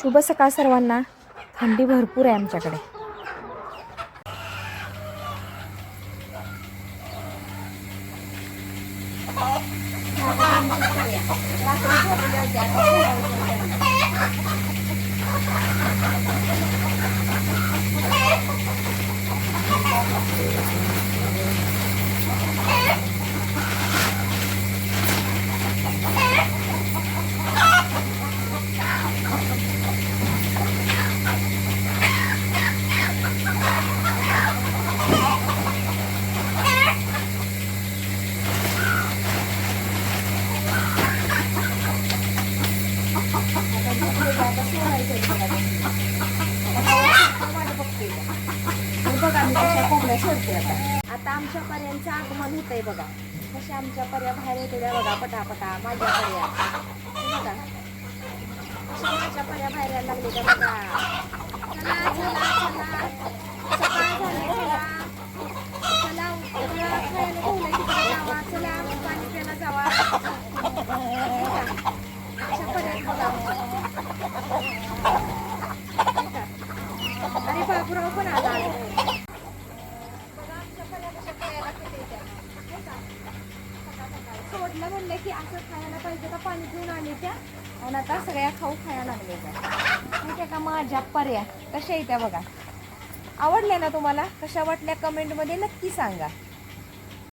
शुभ सकाळ सर्वांना. थंडी भरपूर आहे आमच्याकडे. आता आमच्या पर्यांचं आगमन होतंय बघा. कसे आमच्या पर्या बाहेर येते बघा पटापटा. माझ्या पर्या बघा कशा माझ्या पर्या बाहेर यायला लागले त्या बघा. चला चला चला सकाळ झाली. चला चला खायला ठेवलं तिकडे जावा. चला पाणी प्यायला जावा. अशा पर्यात बघा. अरे बाबूराव पण आला. सोडलं म्हणलं की असं खायला पाहिजे का पाणी पिऊन आले त्या. आणि आता सगळ्या खाऊ खायला लागले त्या. माहिती आहे का माझ्या पर्या कशा येत्या बघा. आवडल्या ना तुम्हाला? कशा वाटल्या कमेंटमध्ये नक्की सांगा.